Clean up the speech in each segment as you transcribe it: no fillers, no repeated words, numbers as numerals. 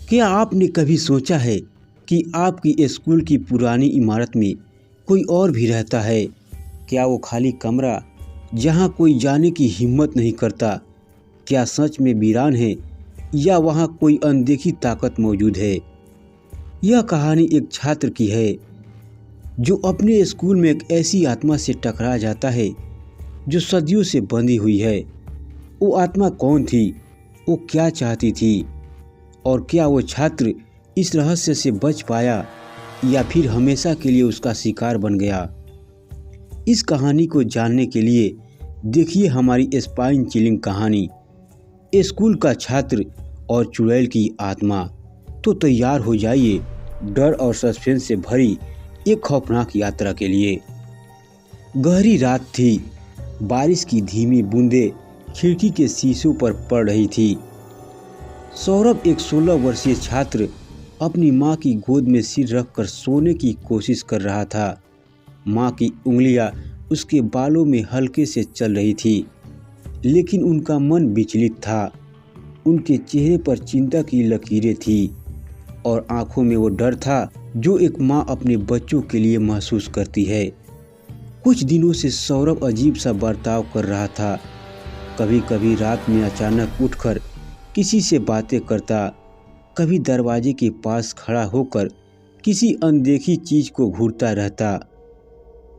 क्या आपने कभी सोचा है कि आपकी स्कूल की पुरानी इमारत में कोई और भी रहता है? क्या वो खाली कमरा जहाँ कोई जाने की हिम्मत नहीं करता, क्या सच में वीरान है या वहाँ कोई अनदेखी ताकत मौजूद है? यह कहानी एक छात्र की है जो अपने स्कूल में एक ऐसी आत्मा से टकरा जाता है जो सदियों से बंधी हुई है। वो आत्मा कौन थी? वो क्या चाहती थी? और क्या वो छात्र इस रहस्य से बच पाया या फिर हमेशा के लिए उसका शिकार बन गया? इस कहानी को जानने के लिए देखिए हमारी स्पाइन चिलिंग कहानी, स्कूल का छात्र और चुड़ैल की आत्मा। तो तैयार हो जाइए डर और सस्पेंस से भरी एक खौफनाक यात्रा के लिए। गहरी रात थी, बारिश की धीमी बूंदें खिड़की के शीशों पर पड़ रही थी। सौरभ, एक 16 वर्षीय छात्र, अपनी माँ की गोद में सिर रखकर सोने की कोशिश कर रहा था। माँ की उंगलियाँ उसके बालों में हल्के से चल रही थी, लेकिन उनका मन विचलित था। उनके चेहरे पर चिंता की लकीरें थी और आंखों में वो डर था जो एक माँ अपने बच्चों के लिए महसूस करती है। कुछ दिनों से सौरभ अजीब सा बर्ताव कर रहा था। कभी कभी रात में अचानक उठकर किसी से बातें करता, कभी दरवाजे के पास खड़ा होकर किसी अनदेखी चीज को घूरता रहता।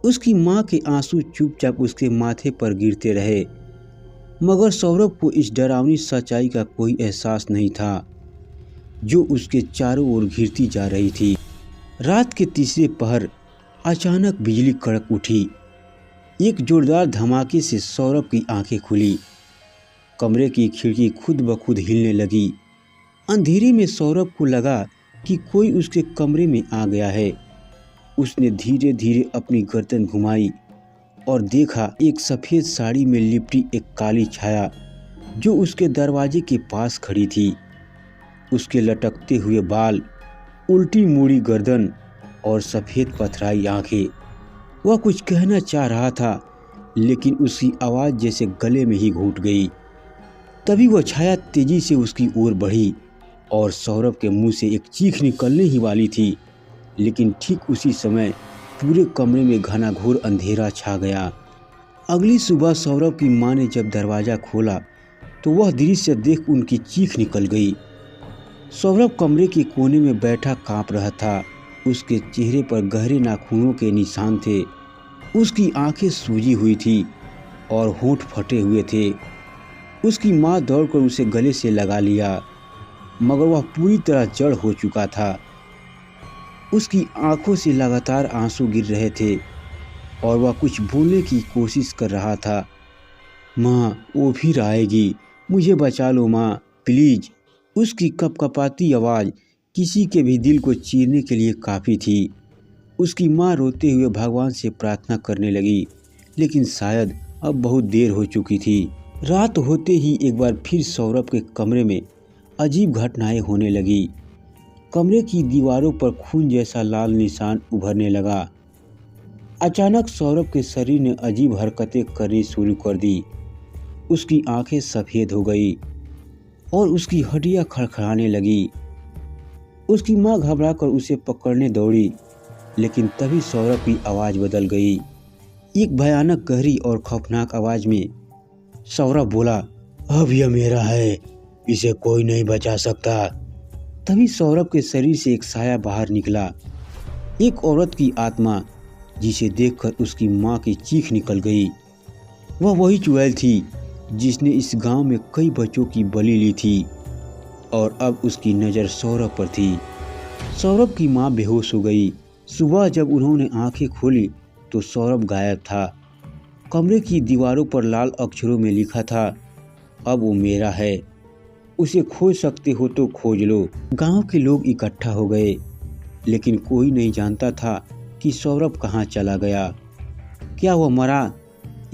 उसकी माँ के आंसू चुपचाप उसके माथे पर गिरते रहे, मगर सौरभ को इस डरावनी सच्चाई का कोई एहसास नहीं था जो उसके चारों ओर घिरती जा रही थी। रात के तीसरे पहर अचानक बिजली कड़क उठी। एक जोरदार धमाके से सौरभ की आंखें खुली। कमरे की खिड़की खुद ब खुद हिलने लगी। अंधेरे में सौरभ को लगा कि कोई उसके कमरे में आ गया है। उसने धीरे धीरे अपनी गर्दन घुमाई और देखा एक सफ़ेद साड़ी में लिपटी एक काली छाया जो उसके दरवाजे के पास खड़ी थी। उसके लटकते हुए बाल, उल्टी मुड़ी गर्दन और सफ़ेद पथराई आंखें। वह कुछ कहना चाह रहा था, लेकिन उसकी आवाज़ जैसे गले में ही घुट गई। तभी वह छाया तेजी से उसकी ओर बढ़ी और सौरभ के मुंह से एक चीख निकलने ही वाली थी, लेकिन ठीक उसी समय पूरे कमरे में घनाघोर अंधेरा छा गया। अगली सुबह सौरभ की माँ ने जब दरवाज़ा खोला तो वह दृश्य देख उनकी चीख निकल गई। सौरभ कमरे के कोने में बैठा कांप रहा था। उसके चेहरे पर गहरे नाखूनों के निशान थे। उसकी आंखें सूजी हुई थी और होंठ फटे हुए थे। उसकी माँ दौड़कर उसे गले से लगा लिया, मगर वह पूरी तरह जड़ हो चुका था। उसकी आंखों से लगातार आंसू गिर रहे थे और वह कुछ बोलने की कोशिश कर रहा था। माँ, वो फिर आएगी, मुझे बचा लो माँ, प्लीज। उसकी कपकपाती आवाज़ किसी के भी दिल को चीरने के लिए काफ़ी थी। उसकी माँ रोते हुए भगवान से प्रार्थना करने लगी, लेकिन शायद अब बहुत देर हो चुकी थी। रात होते ही एक बार फिर सौरभ के कमरे में अजीब घटनाएं होने लगी। कमरे की दीवारों पर खून जैसा लाल निशान उभरने लगा। अचानक सौरभ के शरीर ने अजीब हरकतें करनी शुरू कर दी। उसकी आंखें सफ़ेद हो गई और उसकी हड्डियां खड़खड़ाने लगी। उसकी माँ घबराकर उसे पकड़ने दौड़ी, लेकिन तभी सौरभ की आवाज़ बदल गई। एक भयानक, गहरी और खौफनाक आवाज़ में सौरभ बोला, अब यह मेरा है, इसे कोई नहीं बचा सकता। तभी सौरभ के शरीर से एक साया बाहर निकला, एक औरत की आत्मा, जिसे देखकर उसकी माँ की चीख निकल गई। वह वही चुड़ैल थी जिसने इस गांव में कई बच्चों की बलि ली थी और अब उसकी नज़र सौरभ पर थी। सौरभ की माँ बेहोश हो गई। सुबह जब उन्होंने आंखें खोली तो सौरभ गायब था। कमरे की दीवारों पर लाल अक्षरों में लिखा था, अब वो मेरा है, उसे खोज सकते हो तो खोज लो। गांव के लोग इकट्ठा हो गए, लेकिन कोई नहीं जानता था कि सौरभ कहाँ चला गया। क्या वह मरा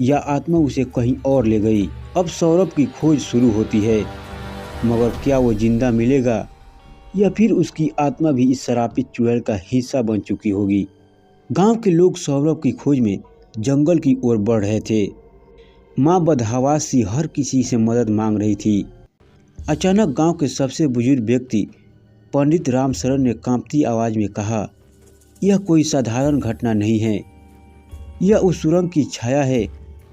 या आत्मा उसे कहीं और ले गई? अब सौरभ की खोज शुरू होती है, मगर क्या वो जिंदा मिलेगा या फिर उसकी आत्मा भी इस शराबित चुड़ैल का हिस्सा बन चुकी होगी? गांव के लोग सौरभ की खोज में जंगल की ओर बढ़ रहे थे। माँ बदहवास सी हर किसी से मदद मांग रही थी। अचानक गांव के सबसे बुजुर्ग व्यक्ति पंडित रामशरण ने कांपती आवाज में कहा, यह कोई साधारण घटना नहीं है। यह उस सुरंग की छाया है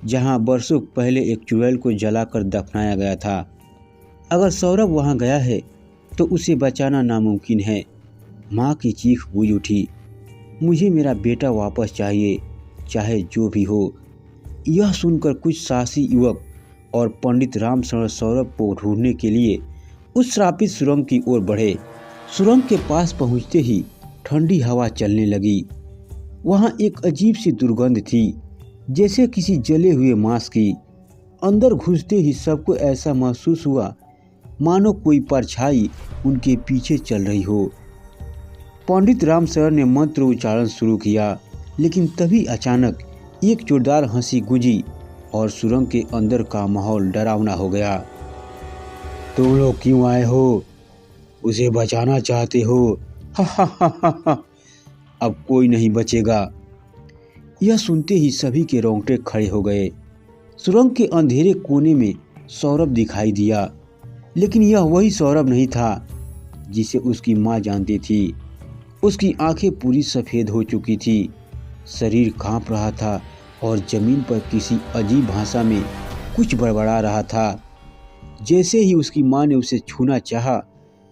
जहां वर्षों पहले एक चुड़ैल को जलाकर दफनाया गया था। अगर सौरभ वहां गया है तो उसे बचाना नामुमकिन है। माँ की चीख गूंज उठी, मुझे मेरा बेटा वापस चाहिए, चाहे जो भी हो। यह सुनकर कुछ साहसी युवक और पंडित रामशरण सौरभ को ढूंढने के लिए उस श्रापित सुरंग की ओर बढ़े। सुरंग के पास पहुंचते ही ठंडी हवा चलने लगी। वहां एक अजीब सी दुर्गंध थी, जैसे किसी जले हुए मांस की। अंदर घुसते ही सबको ऐसा महसूस हुआ मानो कोई परछाई उनके पीछे चल रही हो। पंडित रामशरण ने मंत्र उच्चारण शुरू किया, लेकिन तभी अचानक एक जोरदार हंसी गूंजी और सुरंग के अंदर का माहौल डरावना हो गया। तुम लोग क्यों आए हो? उसे बचाना चाहते हो? हा हा हा हा हा। अब कोई नहीं बचेगा। यह सुनते ही सभी के रोंगटे खड़े हो गए। सुरंग के अंधेरे कोने में सौरभ दिखाई दिया, लेकिन यह वही सौरभ नहीं था जिसे उसकी माँ जानती थी। उसकी आंखें पूरी सफ़ेद हो चुकी थी, शरीर कांप रहा था और जमीन पर किसी अजीब भाषा में कुछ बड़बड़ा रहा था। जैसे ही उसकी माँ ने उसे छूना चाहा,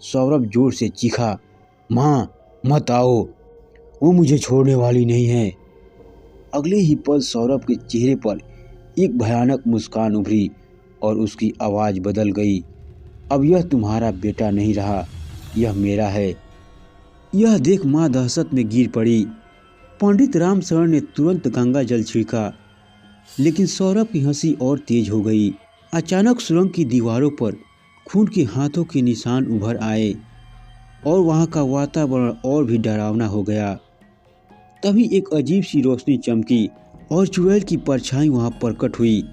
सौरभ जोर से चीखा, माँ मत आओ, वो मुझे छोड़ने वाली नहीं है। अगले ही पल सौरभ के चेहरे पर एक भयानक मुस्कान उभरी और उसकी आवाज़ बदल गई। अब यह तुम्हारा बेटा नहीं रहा, यह मेरा है। यह देख माँ दहशत में गिर पड़ी। पंडित रामशरण ने तुरंत गंगा जल छिड़का, लेकिन सौरभ की हंसी और तेज हो गई। अचानक सुरंग की दीवारों पर खून के हाथों के निशान उभर आए और वहाँ का वातावरण और भी डरावना हो गया। तभी एक अजीब सी रोशनी चमकी और चुड़ैल की परछाई वहाँ प्रकट हुई।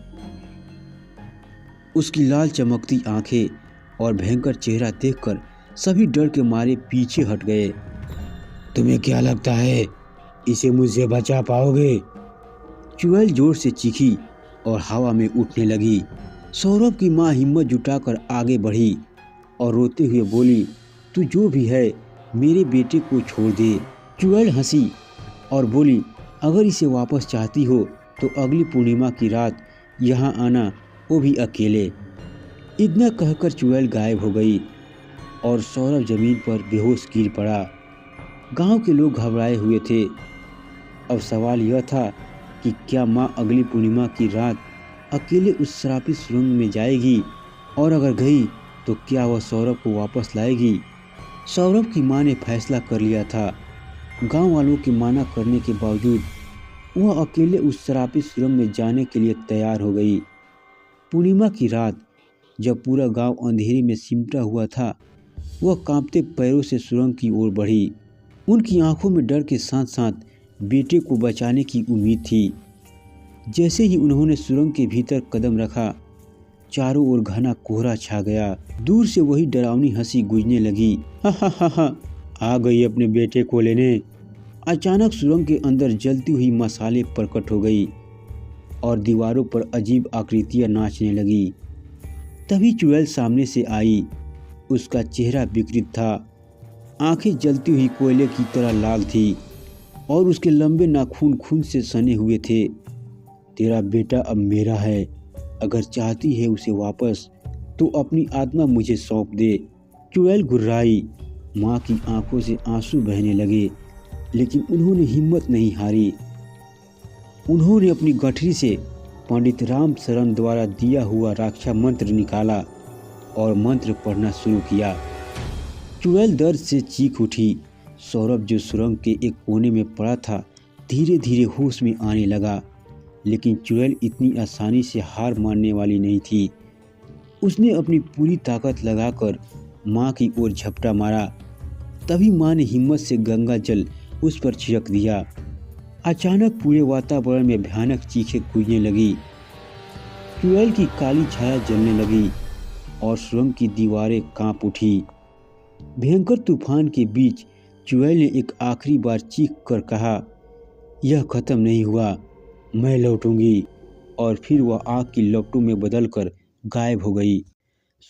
उसकी लाल चमकती आंखें और भयंकर चेहरा देखकर सभी डर के मारे पीछे हट गए। तुम्हें क्या लगता है इसे मुझसे बचा पाओगे? चुड़ैल जोर से चीखी और हवा में उठने लगी। सौरभ की माँ हिम्मत जुटाकर आगे बढ़ी और रोते हुए बोली, तू जो भी है मेरे बेटे को छोड़ दे। चुड़ैल हंसी और बोली, अगर इसे वापस चाहती हो तो अगली पूर्णिमा की रात यहाँ आना, वो भी अकेले। इतना कहकर चुड़ैल गायब हो गई और सौरभ जमीन पर बेहोश गिर पड़ा। गांव के लोग घबराए हुए थे। अब सवाल यह था कि क्या माँ अगली पूर्णिमा की रात अकेले उस श्रापित सुरंग में जाएगी, और अगर गई तो क्या वह सौरभ को वापस लाएगी? सौरभ की माँ ने फैसला कर लिया था। गांव वालों के माना करने के बावजूद वह अकेले उस श्रापित सुरंग में जाने के लिए तैयार हो गई। पूर्णिमा की रात जब पूरा गांव अंधेरे में सिमटा हुआ था, वह कांपते पैरों से सुरंग की ओर बढ़ी। उनकी आंखों में डर के साथ साथ बेटे को बचाने की उम्मीद थी। जैसे ही उन्होंने सुरंग के भीतर कदम रखा, चारों ओर घना कोहरा छा गया। दूर से वही डरावनी हंसी गूंजने लगी, हा हा हा हा, आ गई अपने बेटे को लेने। अचानक सुरंग के अंदर जलती हुई मसाले प्रकट हो गई और दीवारों पर अजीब आकृतियां नाचने लगी। तभी चुड़ैल सामने से आई। उसका चेहरा विकृत था, आंखें जलती हुई कोयले की तरह लाल थी और उसके लंबे नाखून खून से सने हुए थे। तेरा बेटा अब मेरा है, अगर चाहती है उसे वापस तो अपनी आत्मा मुझे सौंप दे। चुड़ैल गुर्राई। माँ की आंखों से आंसू बहने लगे, लेकिन उन्होंने हिम्मत नहीं हारी। उन्होंने अपनी गठरी से पंडित रामशरण द्वारा दिया हुआ रक्षा मंत्र निकाला और मंत्र पढ़ना शुरू किया। चुड़ैल दर्द से चीख उठी। सौरभ जो सुरंग के एक कोने में पड़ा था, धीरे धीरे होश में आने लगा, लेकिन चुड़ैल इतनी आसानी से हार मानने वाली नहीं थी। उसने अपनी पूरी ताकत लगाकर माँ की ओर झपटा मारा। तभी माँ ने हिम्मत से गंगा जल उस पर छिड़क दिया। अचानक पूरे वातावरण में भयानक चीखें गूंजने लगी। चुड़ैल की काली छाया जलने लगी और सुरंग की दीवारें कांप उठी। भयंकर तूफान के बीच चुड़ैल ने एक आखिरी बार चीख कर कहा, यह खत्म नहीं हुआ, मैं लौटूंगी। और फिर वह आग की लपटों में बदलकर गायब हो गई।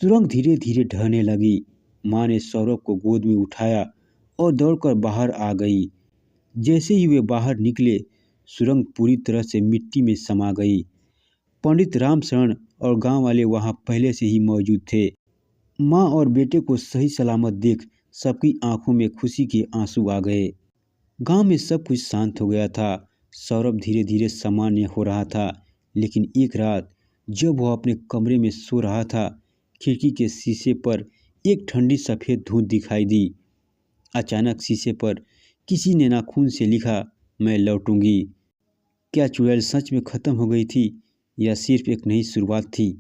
सुरंग धीरे धीरे ढहने लगी। माँ ने सौरभ को गोद में उठाया और दौड़कर बाहर आ गई। जैसे ही वे बाहर निकले, सुरंग पूरी तरह से मिट्टी में समा गई। पंडित रामशरण और गांव वाले वहां पहले से ही मौजूद थे। माँ और बेटे को सही सलामत देख सबकी आंखों में खुशी के आंसू आ गए। गांव में सब कुछ शांत हो गया था। सौरभ धीरे धीरे सामान्य हो रहा था, लेकिन एक रात जब वह अपने कमरे में सो रहा था, खिड़की के शीशे पर एक ठंडी सफ़ेद धूप दिखाई दी। अचानक शीशे पर किसी ने नाखून से लिखा, मैं लौटूंगी। क्या चुड़ैल सच में खत्म हो गई थी या सिर्फ एक नई शुरुआत थी?